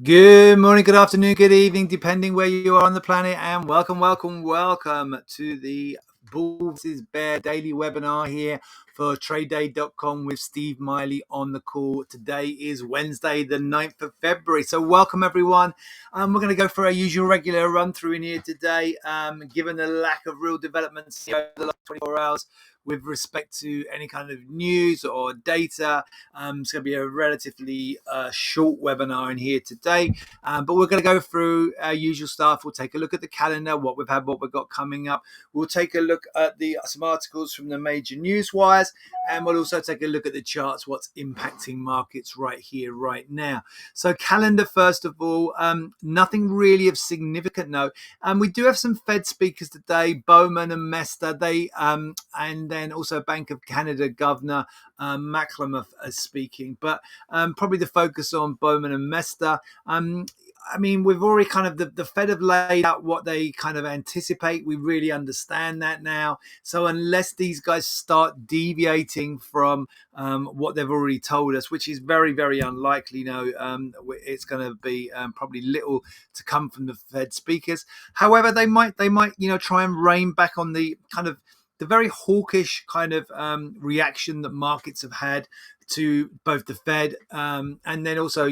Good morning, good afternoon, good evening, depending where you are on the planet, and welcome to the Bull vs. Bear daily webinar here for TradeDay.com with Steve Miley on the call. Today is Wednesday, the 9th of February. So welcome everyone. We're going to go for our usual regular run through in here today. Given the lack of real developments over the last 24 hours, with respect to any kind of news or data. It's going to be a relatively short webinar in here today, but we're going to go through our usual stuff. We'll take a look at the calendar, what we've had, what we've got coming up. We'll take a look at some articles from the major news wires, and we'll also take a look at the charts, what's impacting markets right here, right now. So calendar, first of all, nothing really of significant note. We do have some Fed speakers today, Bowman and Mester. And then also Bank of Canada Governor McLemore is speaking, but probably the focus on Bowman and Mester. I mean, we've already kind of, the Fed have laid out what they kind of anticipate. We really understand that now. So unless these guys start deviating from what they've already told us, which is very, very unlikely, it's going to be probably little to come from the Fed speakers. However, they might, try and rein back on the kind of the very hawkish kind of reaction that markets have had to both the Fed and then also,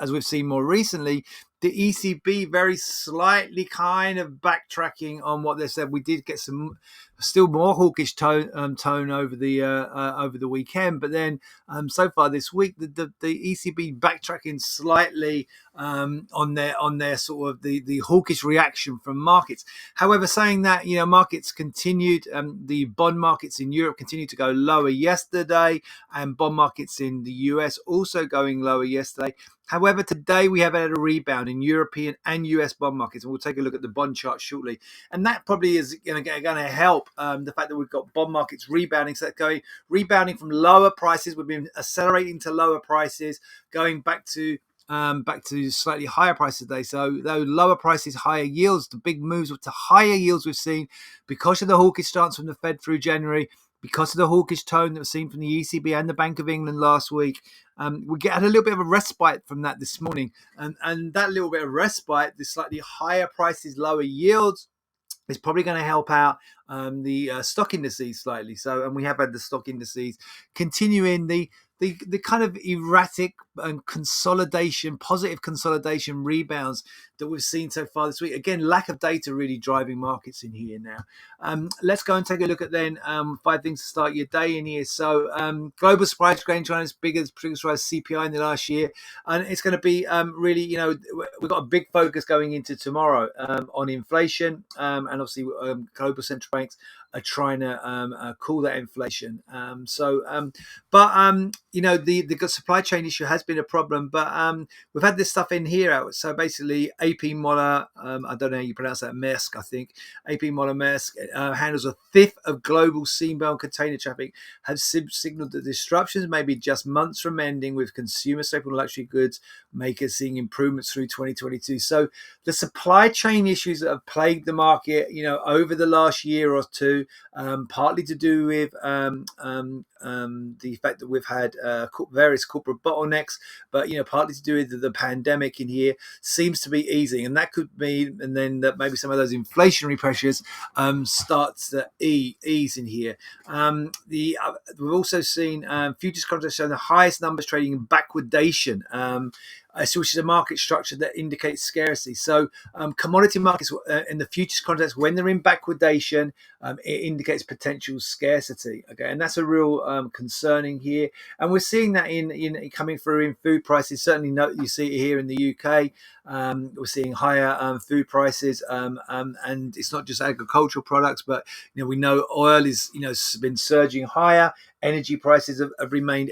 as we've seen more recently, the ECB very slightly kind of backtracking on what they said. We did get some still more hawkish tone over the weekend, but then so far this week, the ECB backtracking slightly on their sort of the hawkish reaction from markets. However, saying that, markets continued, the bond markets in Europe continued to go lower yesterday, and bond markets in the US also going lower yesterday. However, today we have had a rebound in European and US bond markets, and we'll take a look at the bond chart shortly. And that probably is going to help the fact that we've got bond markets rebounding, so rebounding from lower prices. We've been accelerating to lower prices, going back to slightly higher prices today. So though lower prices, higher yields, the big moves to higher yields we've seen because of the hawkish stance from the Fed through January, because of the hawkish tone that was seen from the ECB and the Bank of England last week. We had a little bit of a respite from that this morning. And that little bit of respite, the slightly higher prices, lower yields, is probably going to help out the stock indices slightly. So, and we have had the stock indices continuing the kind of erratic and positive consolidation rebounds that we've seen so far this week. Again, lack of data really driving markets in here now. Let's go and take a look at then 5 things to start your day in here. So global supply chain China's biggest rise CPI in the last year, and it's going to be really, we've got a big focus going into tomorrow on inflation, and obviously global central banks are trying to cool that inflation. The supply chain issue has been a problem, but we've had this stuff in here out. So basically, AP Moller, I don't know how you pronounce that, Maersk, I think. AP Moller Maersk handles a fifth of global seabound container traffic, have signaled that disruptions may be just months from ending, with consumer staple luxury goods makers seeing improvements through 2022. So the supply chain issues that have plagued the market, over the last year or two, partly to do with the fact that we've had various corporate bottlenecks, but partly to do with the pandemic in here, seems to be easing, and that could mean, and then that maybe some of those inflationary pressures starts to ease in here. We've also seen futures contracts showing the highest numbers trading in backwardation. Which is a market structure that indicates scarcity. So commodity markets in the futures contracts, when they're in backwardation, it indicates potential scarcity. Okay, and that's a real concerning here. And we're seeing that in coming through in food prices. Certainly, you see it here in the UK. We're seeing higher food prices, and it's not just agricultural products, but we know oil is been surging higher. Energy prices have remained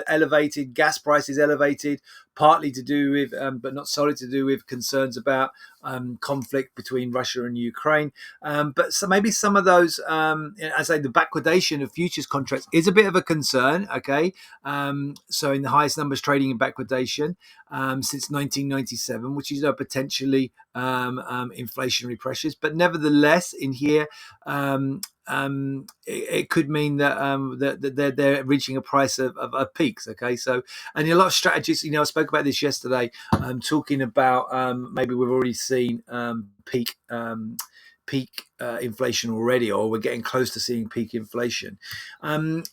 elevated. Gas prices elevated, partly to do with, but not solely to do with, concerns about conflict between Russia and Ukraine. But so maybe some of those, I say, the backwardation of futures contracts is a bit of a concern. Okay, so in the highest numbers trading in backwardation since 1997, which is potentially inflationary pressures, but nevertheless in here. it could mean that that they're reaching a price of peaks. Okay, so and a lot of strategists, I spoke about this yesterday. Talking about maybe we've already seen peak inflation already, or we're getting close to seeing peak inflation.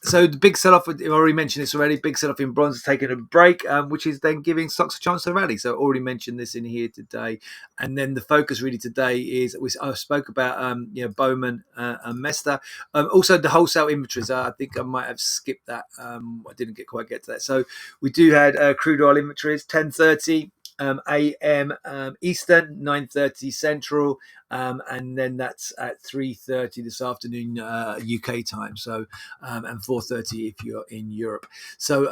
So the big sell-off, I've already mentioned this already, big sell-off in bonds has taken a break, which is then giving stocks a chance to rally. So I already mentioned this in here today. And then the focus really today is, I spoke about Bowman and Mester. Also the wholesale inventories, I think I might have skipped that. I didn't quite get to that. So we do had crude oil inventories, 10:30 a.m. Eastern, 9:30 Central, and then that's at 3:30 this afternoon UK time. So and 4:30 if you're in Europe. So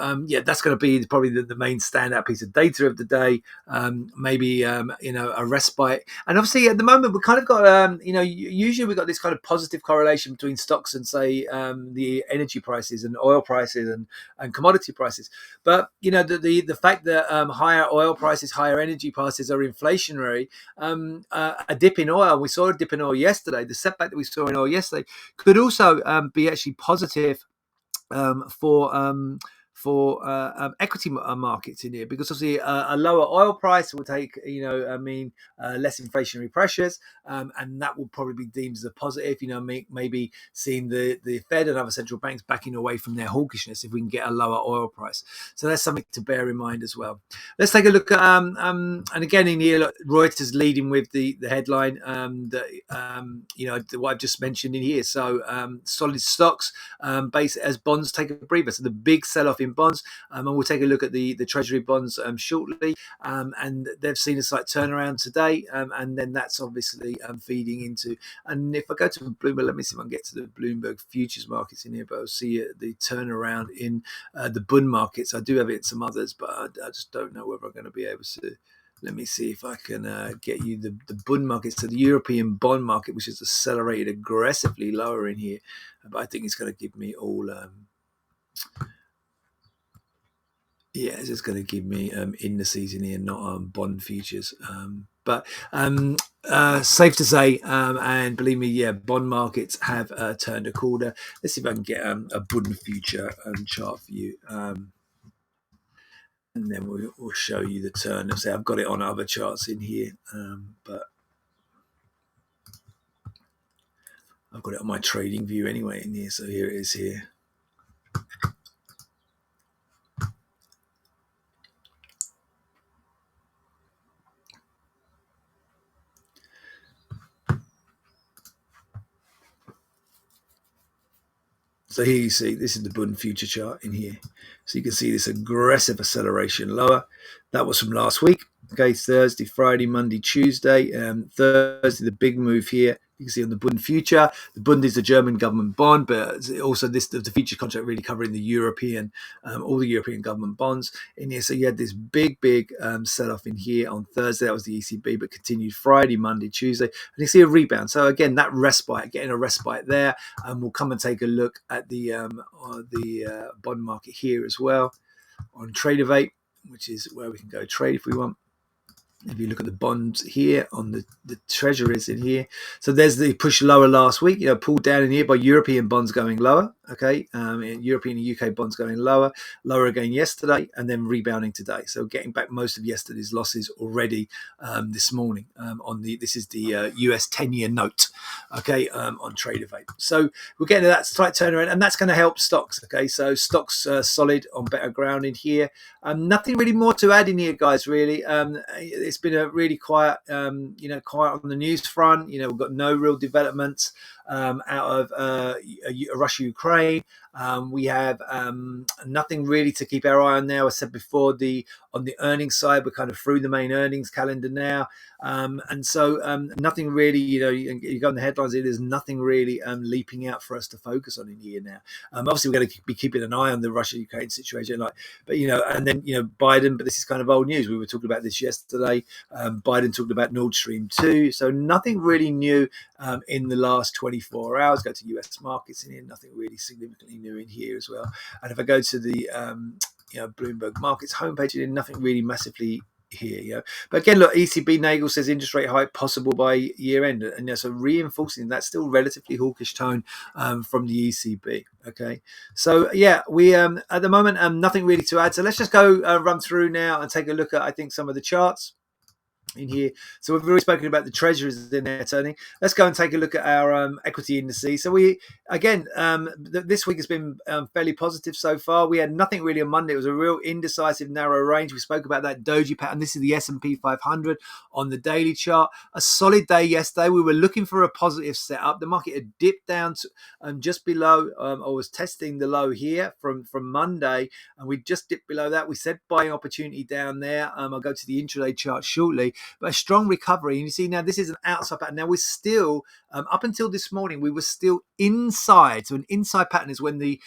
that's going to be probably the main standout piece of data of the day. Maybe a respite, and obviously at the moment we've kind of got usually we've got this kind of positive correlation between stocks and say the energy prices and oil prices and commodity prices. But the fact that higher oil prices, higher energy prices are inflationary, a dip in oil, we saw a dip in oil yesterday, the setback that we saw in oil yesterday could also be actually positive for equity markets in here, because obviously a lower oil price will take less inflationary pressures, and that will probably be deemed as a positive. Maybe seeing the Fed and other central banks backing away from their hawkishness if we can get a lower oil price. So that's something to bear in mind as well. Let's take a look at and again in here, look, Reuters leading with the headline what I've just mentioned in here. So solid stocks base as bonds take a breather. So the big sell-off in bonds, and we'll take a look at the Treasury bonds shortly, and they've seen a slight turnaround today, and then that's obviously feeding into. And if I go to Bloomberg, let me see if I can get to the Bloomberg futures markets in here, but I'll see the turnaround in the bond markets. I do have it in some others, but I just don't know whether I'm going to be able to. Let me see if I can get you the bond markets. So the European bond market, which is accelerated aggressively lower in here, but I think it's going to give me all. It's just going to give me indices in here, not bond futures. But safe to say, and believe me, bond markets have turned a corner. Let's see if I can get a bond future chart for you. And then we'll show you the turn. Say I've got it on other charts in here, but I've got it on my trading view anyway in here. So here it is here. So here you see, this is the Bund future chart in here. So you can see this aggressive acceleration lower. That was from last week. Okay, Thursday, Friday, Monday, Tuesday. Thursday, the big move here. You can see on the Bund future. The Bund is the German government bond, but also the future contract really covering the European, all the European government bonds in here. So you had this big sell-off in here on Thursday. That was the ECB, but continued Friday, Monday, Tuesday. And you see a rebound. So again, that respite, getting a respite there. And we'll come and take a look at the bond market here as well on Tradeovate, which is where we can go trade if we want. If you look at the bonds here on the treasuries in here, so there's the push lower last week, pulled down in here by European bonds going lower. Okay, European and UK bonds going lower again yesterday, and then rebounding today. So getting back most of yesterday's losses already this morning this is the US 10-year note. Okay, on Tradeovate. So we're getting to that slight turnaround, and that's going to help stocks. Okay, so stocks solid on better ground in here. Nothing really more to add in here, guys. Really, it's been a really quiet, quiet on the news front. We've got no real developments out of Russia-Ukraine. We have nothing really to keep our eye on now. I said before, on the earnings side, we're kind of through the main earnings calendar now. And so nothing really, you go on the headlines here, there's nothing really leaping out for us to focus on in here now. Obviously, we're going to be keeping an eye on the Russia-Ukraine situation, and then, Biden, but this is kind of old news. We were talking about this yesterday. Biden talked about Nord Stream 2. So nothing really new in the last 24 hours. Go to US markets in here, nothing really significantly new in here as well. And if I go to the Bloomberg markets homepage, nothing really massively here. But again, look, ECB Nagel says interest rate hike possible by year end, and so reinforcing that still relatively hawkish tone from the ECB. Okay, so yeah, we at the moment nothing really to add. So let's just go run through now and take a look at, I think, some of the charts in here. So we've already spoken about the treasuries in there turning. Let's go and take a look at our equity indices. So we again this week has been fairly positive so far. We had nothing really on Monday. It was a real indecisive narrow range. We spoke about that doji pattern. This is the S&P 500 on the daily chart. A solid day yesterday. We were looking for a positive setup. The market had dipped down to just below or was testing the low here from Monday, and we just dipped below that. We said buying opportunity down there. I'll go to the intraday chart shortly, but a strong recovery. And you see now this is an outside pattern. Now we're still up until this morning we were still inside. So an inside pattern is when the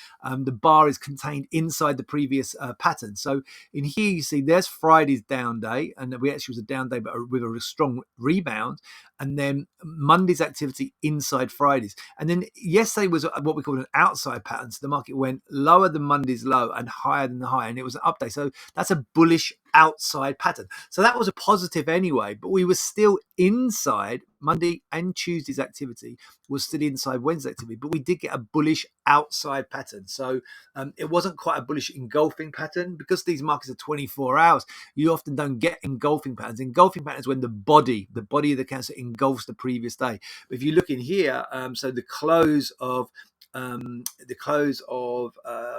bar is contained inside the previous pattern. So in here you see there's Friday's down day, and we actually was a down day but with a strong rebound, and then Monday's activity inside Friday's, and then yesterday was what we call an outside pattern. So the market went lower than Monday's low and higher than the high, and it was an update. So that's a bullish outside pattern. So that was a positive anyway, but we were still inside. Monday and Tuesday's activity was still inside Wednesday's activity, but we did get a bullish outside pattern. So it wasn't quite a bullish engulfing pattern, because these markets are 24 hours. You often don't get engulfing patterns. Engulfing patterns when the body of the candle engulfs the previous day. But if you look in here, so the close of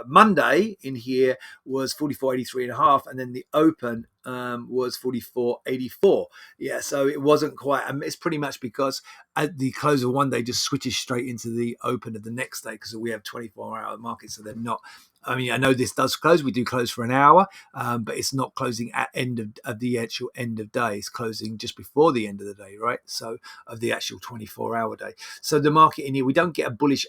Monday in here was 44.83.5, and then the open was 44.84. Yeah, so it wasn't quite. It's pretty much because at the close of one day just switches straight into the open of the next day, because we have 24-hour markets, so they're not. I mean, I know this does close. We do close for an hour, but it's not closing at end of the actual end of day. It's closing just before the end of the day, right? So of the actual 24-hour day. So the market in here, we don't get a bullish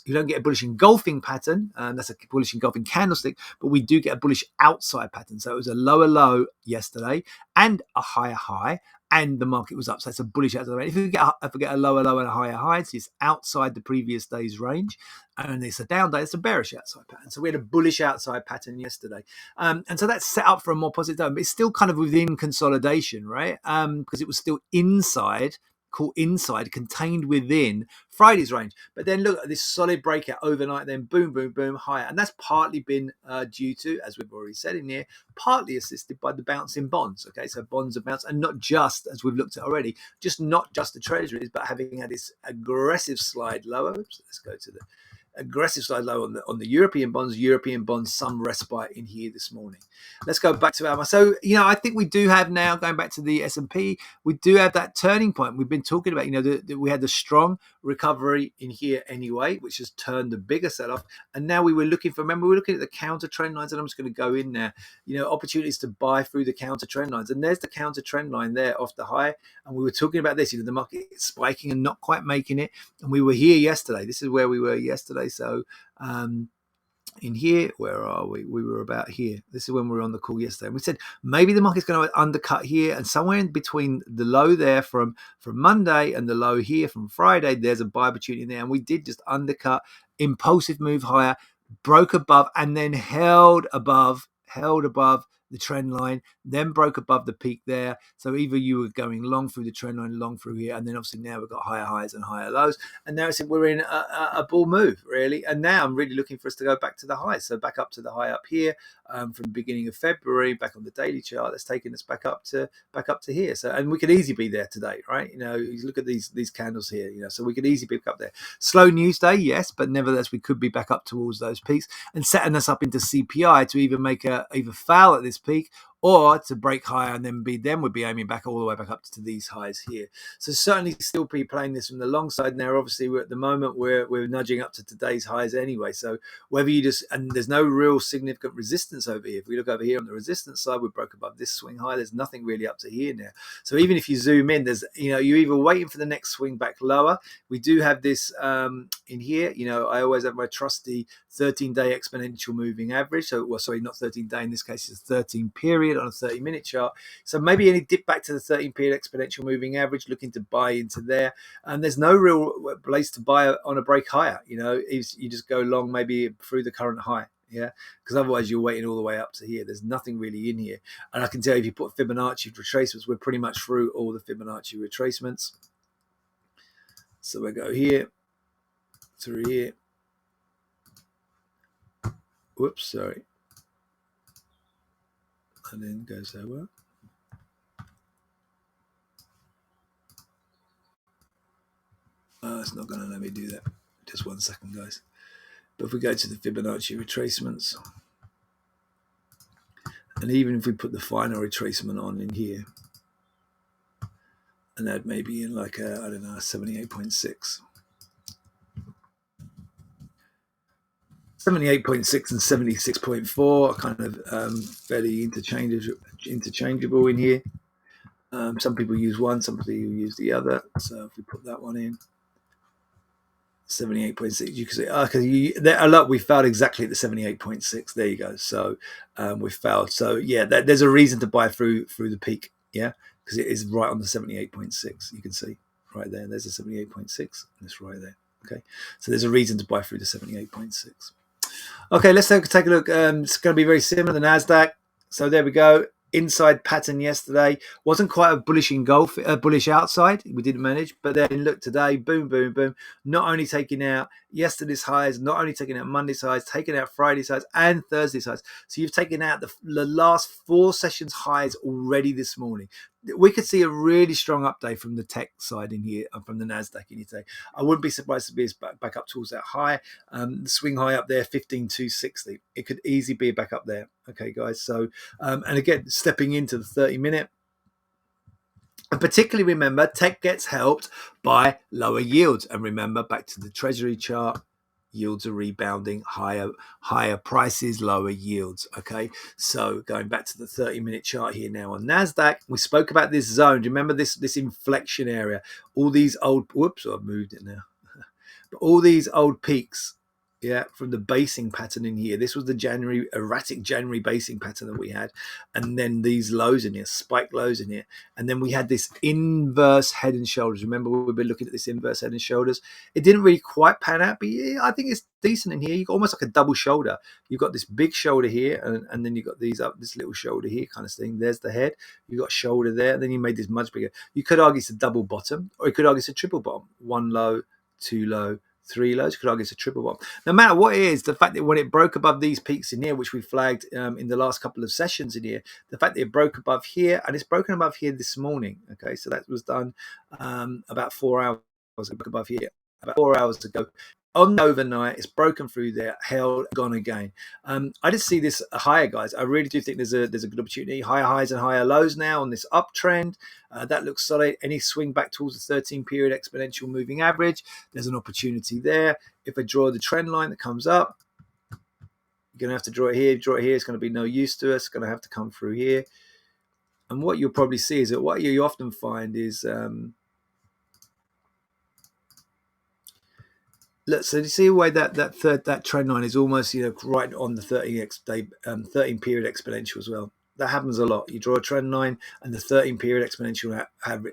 you don't get a bullish engulfing pattern. That's a bullish engulfing candlestick, but we do get a bullish outside pattern. So it was a lower low yesterday and a higher high, and the market was up. So it's a bullish outside. If we get a lower low and a higher high, it's outside the previous day's range, and it's a down day, it's a bearish outside pattern. So we had a bullish outside pattern yesterday, and so that's set up for a more positive day. But it's still kind of within consolidation, right? Because it was still inside, contained within Friday's range. But then look at this solid breakout overnight, then boom, boom, boom, higher. And that's partly been due to, as we've already said in here, partly assisted by the bounce in bonds. Okay, so bonds have bounced, and not just, as we've looked at already, not just the treasuries, but having had this aggressive slide lower. Oops, let's go to the aggressive slide low on the European bonds, some respite in here this morning. Let's go back to our. So, I think we do have now, going back to the S&P, we do have that turning point. We've been talking about, we had the strong recovery in here anyway, which has turned the bigger sell-off. And now we were looking at the counter trend lines, and I'm just going to go in there, opportunities to buy through the counter trend lines. And there's the counter trend line there off the high. And we were talking about this, the market spiking and not quite making it. And we were here yesterday. This is where we were yesterday. So in here, where are we? We were about here. This is when we were on the call yesterday. And we said maybe the market's going to undercut here, and somewhere in between the low there from Monday and the low here from Friday, there's a buy opportunity there. And we did just undercut, impulsive move higher, broke above, and then held above the trend line, then broke above the peak there. So either you were going long through the trend line, long through here, and then obviously now we've got higher highs and higher lows. And now we're in a bull move, really. And now I'm really looking for us to go back to the highs. So back up to the high up here from the beginning of February, back on the daily chart, that's taking us back up to here. So, and we could easily be there today, right? You look at these candles here, so we could easily be up there. Slow news day, yes, but nevertheless we could be back up towards those peaks and setting us up into CPI to either fail at this peak or to break higher, and then we'd be aiming back all the way back up to these highs here. So certainly still be playing this from the long side. Now obviously we're at the moment we're nudging up to today's highs anyway. So whether and there's no real significant resistance over here. If we look over here on the resistance side, we broke above this swing high. There's nothing really up to here now. So even if you zoom in, there's you're either waiting for the next swing back lower. We do have this in here. I always have my trusty 13-day exponential moving average. So not 13-day in this case, it's 13 period on a 30-minute chart. So maybe any dip back to the 13-period exponential moving average, looking to buy into there. And there's no real place to buy on a break higher. You just go long maybe through the current high. Yeah, because otherwise you're waiting all the way up to here. There's nothing really in here. And I can tell you, if you put Fibonacci retracements, we're pretty much through all the Fibonacci retracements. So we go here, through here. Whoops, sorry. And then goes over. It's not going to let me do that. Just 1 second, guys. But if we go to the Fibonacci retracements, and even if we put the final retracement on in here, and that may be in like a, I don't know, 78.6. 78.6 and 76.4 are kind of fairly interchangeable in here. Some people use one, some people use the other. So if we put that one in, 78.6, you can see, because we failed exactly at the 78.6. There you go. So we failed. So yeah, there's a reason to buy through the peak. Yeah, because it is right on the 78.6. You can see right there. There's a 78.6, and it's right there. Okay, so there's a reason to buy through the 78.6. Okay, let's take a look. It's going to be very similar to the Nasdaq. So there we go. Inside pattern yesterday wasn't quite a bullish engulf, bullish outside. We didn't manage, but then look today, boom, boom, boom. Not only taking out yesterday's highs, not only taking out Monday's highs, taking out Friday's highs and Thursday's highs. So you've taken out the last 4 sessions highs already this morning. We could see a really strong update from the tech side in here and from the Nasdaq in here today. I wouldn't be surprised to be back up towards that high. The swing high up there, 15,260. It could easily be back up there. Okay, guys. So, and again, stepping into the 30-minute. And particularly remember, tech gets helped by lower yields. And remember, back to the Treasury chart, yields are rebounding, higher prices, lower yields. Okay, so going back to the 30-minute chart here now on Nasdaq, we spoke about this zone. Do you remember this inflection area? All these old, whoops, I've moved it now. But all these old peaks, yeah, from the basing pattern in here. This was the erratic January basing pattern that we had. And then these lows in here, spike lows in here. And then we had this inverse head and shoulders. Remember, we've been looking at this inverse head and shoulders. It didn't really quite pan out, but yeah, I think it's decent in here. You've got almost like a double shoulder. You've got this big shoulder here, and then you've got these up, this little shoulder here kind of thing. There's the head. You've got shoulder there, and then you made this much bigger. You could argue it's a double bottom, or you could argue it's a triple bottom. 1 low, 2 low, 3 lows. You could argue it's a triple bottom. No matter what it is, the fact that when it broke above these peaks in here, which we flagged in the last couple of sessions in here, the fact that it broke above here, and it's broken above here this morning. Okay, so that was done about 4 hours above here, about 4 hours ago. On the overnight, it's broken through there, held, gone again. I just see this higher, guys. I really do think there's a good opportunity. Higher highs and higher lows now on this uptrend. That looks solid. Any swing back towards the 13-period exponential moving average, there's an opportunity there. If I draw the trend line that comes up, you're going to have to draw it here. If you draw it here, it's going to be no use to us. It's going to have to come through here. And what you'll probably see is that what you often find is... Look, so you see the way that trend line is almost, right on the 13 period exponential as well. That happens a lot. You draw a trend line and the 13 period exponential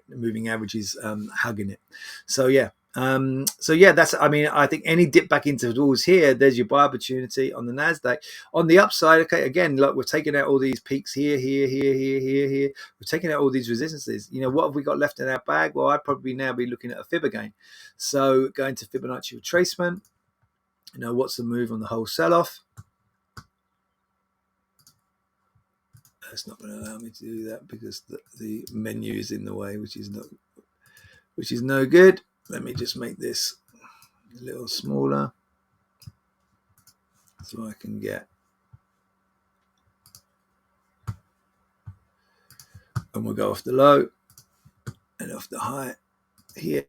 moving average is hugging it. So yeah. That's, I think any dip back into towards here, there's your buy opportunity on the Nasdaq. On the upside, okay, again, look, we're taking out all these peaks here. We're taking out all these resistances. What have we got left in our bag? Well, I'd probably now be looking at a fib again. So going to Fibonacci retracement. What's the move on the whole sell-off? It's not going to allow me to do that because the menu is in the way, which is no good. Let me just make this a little smaller so I can get, and we'll go off the low and off the high here.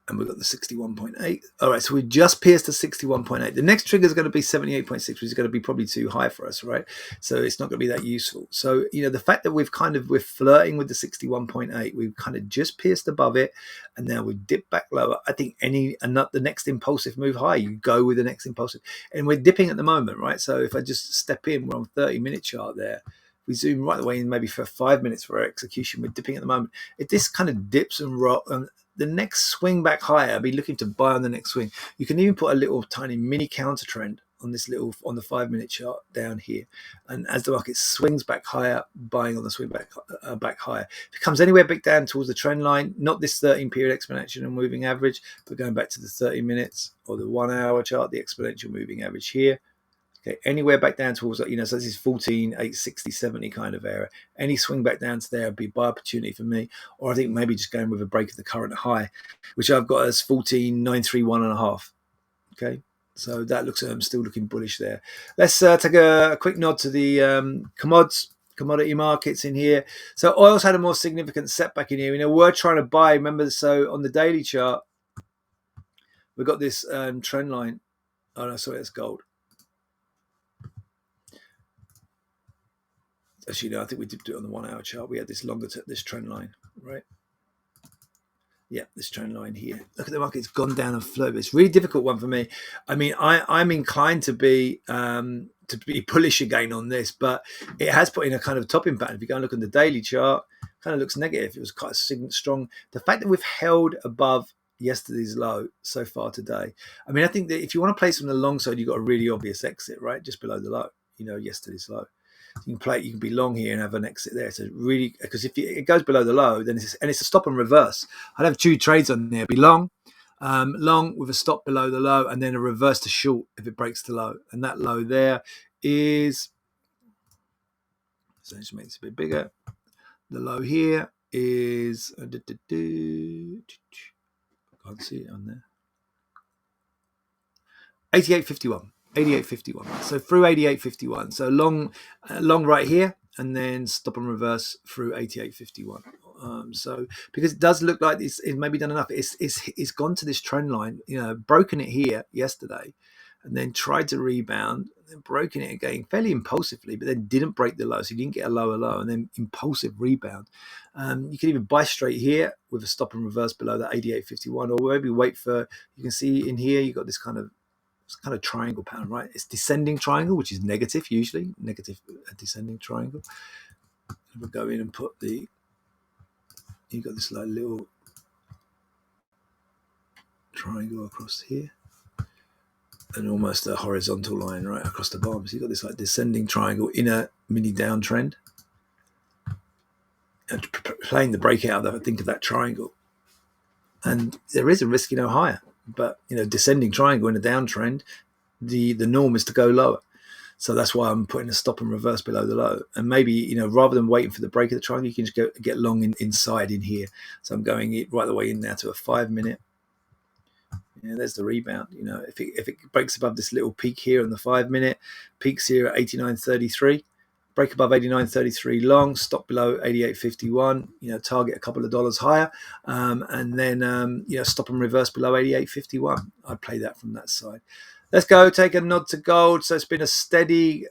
And we've got the 61.8. All right, so we just pierced the 61.8. The next trigger is going to be 78.6, which is going to be probably too high for us, right? So it's not going to be that useful. So, the fact that we're flirting with the 61.8, we've kind of just pierced above it, and now we've dipped back lower. I think the next impulsive move high, you go with the next impulsive. And we're dipping at the moment, right? So if I just step in, we're on 30-minute chart there. We zoom right the way in, maybe for 5 minutes for our execution. We're dipping at the moment. If this kind of dips and rock, the next swing back higher, I'll be looking to buy on the next swing. You can even put a little tiny mini counter trend on this little, on the 5-minute chart down here. And as the market swings back higher, buying on the swing back higher. If it comes anywhere back down towards the trend line, not this 13-period exponential moving average, but going back to the 30 minutes or the 1 hour chart, the exponential moving average here. Okay, anywhere back down towards, so this is 14, 8, 60, 70 kind of area. Any swing back down to there would be buy opportunity for me, or I think maybe just going with a break of the current high, which I've got as 14,931.5. Okay, so that looks still looking bullish there. Let's take a quick nod to the commodity markets in here. So oil's had a more significant setback in here. We're trying to buy. Remember, so on the daily chart, we've got this trend line. Oh no, sorry, that's gold. Actually, no, I think we did do it on the 1 hour chart. We had this this trend line, right? Yeah, this trend line here. Look at the market; it's gone down and flow. It's a really difficult one for me. I mean, I'm inclined to be bullish again on this, but it has put in a kind of topping pattern. If you go and look at the daily chart, it kind of looks negative. It was quite strong. The fact that we've held above yesterday's low so far today. I mean, I think that if you want to place from the long side, you've got a really obvious exit, right? Just below the low, yesterday's low. You can be long here and have an exit there. So really, because if it goes below the low, then it's a stop and reverse. I'd have 2 trades on there. Be long with a stop below the low, and then a reverse to short if it breaks the low. And that low there is, so just make this a bit bigger. The low here is, I can't see it on there. 88.51. 88.51. So through 88.51. So long right here, and then stop and reverse through 88.51. So because it does look like it's maybe done enough. It's gone to this trend line, broken it here yesterday, and then tried to rebound, and then broken it again fairly impulsively, but then didn't break the low, so you didn't get a lower low, and then impulsive rebound. You can even buy straight here with a stop and reverse below that 88.51, or maybe wait for. You can see in here you got this kind of triangle pattern, right? It's descending triangle, which is negative usually, negative descending triangle. We'll go in and put you got this like little triangle across here, and almost a horizontal line right across the bottom. So you've got this like descending triangle in a mini downtrend, and playing the breakout of that triangle. And there is a risk, higher. But descending triangle in a downtrend, the norm is to go lower. So that's why I'm putting a stop and reverse below the low. And maybe rather than waiting for the break of the triangle, you can just get long inside in here. So I'm going right the way in now to a 5-minute. There's the rebound. If it breaks above this little peak here on the 5-minute, peaks here at 89.33. Break above 89.33 long, stop below 88.51, target a couple of dollars higher, and then stop and reverse below 88.51. I'd play that from that side. Let's go take a nod to gold. So it's been a steady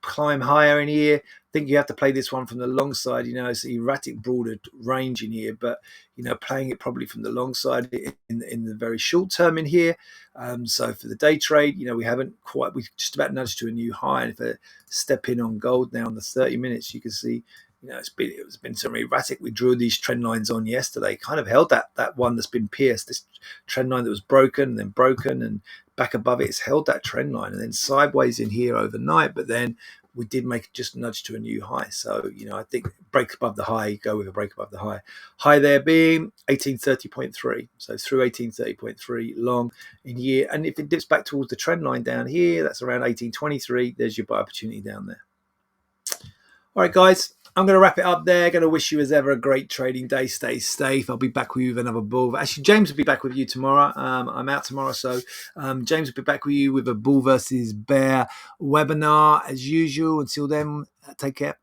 climb higher in here. I think you have to play this one from the long side. It's erratic broader range in here, but playing it probably from the long side in the very short term in here. So for the day trade, we just about nudged to a new high. And if I step in on gold now on the 30 minutes, you can see it's been so erratic. We drew these trend lines on yesterday, kind of held that one that's been pierced, this trend line that was broken, and back above it, it's held that trend line, and then sideways in here overnight. But then we did make just nudge to a new high. So I think break above the high, go with a break above the high. High there being 1830.3. So through 1830.3 long in here, and if it dips back towards the trend line down here, that's around 1823. There's your buy opportunity down there. All right, guys. I'm going to wrap it up there. Going to wish you as ever a great trading day. Stay safe. I'll be back with you with another bull. Actually, James will be back with you tomorrow. I'm out tomorrow, so James will be back with you with a bull versus bear webinar as usual. Until then, take care.